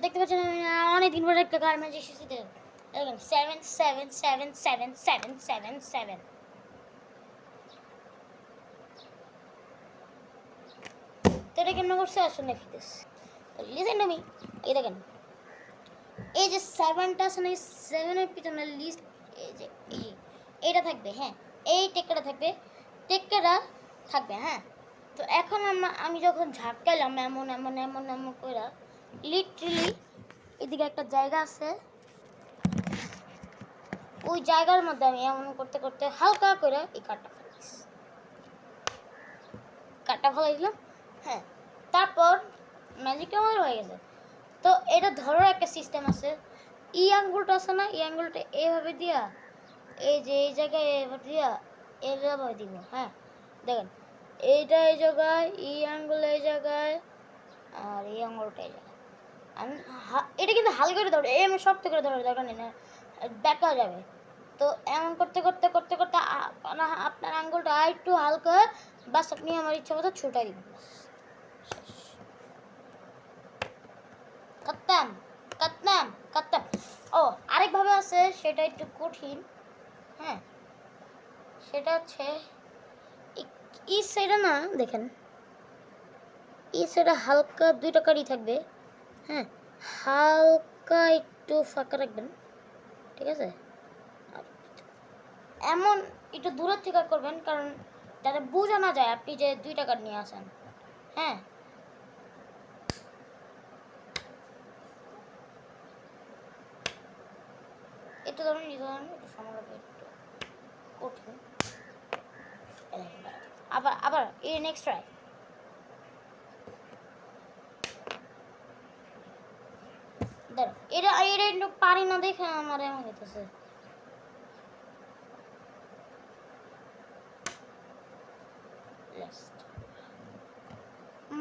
দেখতে পাচ্ছেন অনেকদিন পরে একটা গার্মেন্ট এসেছে। দেখেন 7777777 তো এটা কেমন করছে আসুন দেখিতেস। লিসেন টু মি, এই দেখেন এই যে 7টা আছে না, এই 7-এর পিছনে লিস্ট এই যে এইটা থাকবে। হ্যাঁ, এই টেক্কাটা থাকবে, টেক্কাটা থাকবে। হ্যাঁ, তো এখন আমি যখন ঝাপটাইলাম এমন এমন এমন এমন করে লিটারালি এদিকে একটা জায়গা আছে, ওই জায়গার মধ্যে আমি এমন করতে করতে হালকা করে এই কাটটা ফেলাই দিলাম। হ্যাঁ, তারপর ম্যাজিকটা আমাদের হয়ে গেছে। তো এটা ধরার একটা সিস্টেম আছে। ই আঙ্গুলটা আছে না, ই আঙ্গুলটা এইভাবে দিয়া এই যে এই জায়গায় এবার দিয়া এইভাবে দিব। হ্যাঁ, দেখেন এইটা এই জায়গায়, ই আঙ্গুল এই জায়গায়, আর এই আঙ্গুলটা এই জায়গায়। আমি এটা কিন্তু হালকা করে ধরো, এমন শক্ত করে ধরার দরকার নেই, না ব্যাকা যাবে। তো এমন করতে করতে করতে করতে আপনার আঙ্গুলটা একটু হালকা, বাস আপনি আমার ইচ্ছা মতো ছুটাই দিবেন। কাটতাম কাটতাম কাটতাম। ও আরেকভাবে আছে, সেটা একটু কঠিন। হ্যাঁ, সেটা হচ্ছে এই সাইডে না, দেখেন এই সাইডে হালকা দুইটা কারি থাকবে। হ্যাঁ, হালকা একটু ফাঁকা রাখবেন, ঠিক আছে? এমন একটু দূরের থেকে করবেন, কারণ যাতে বোঝা না যায় আপনি যে 2 টাকা নিয়ে আসেন। হ্যাঁ, এটা ধরুন এই ধরুন, একটু সময় একটু কঠিন। আবার আবার এই নেক্সট ট্রাই। ধর এটা এটা একটু পারি না দেখে আমার এমন হইতেছে।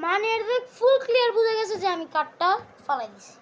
মানে এর ফুল ক্লিয়ার বুঝে গেছে যে আমি কাটটা ফালাই দিছি।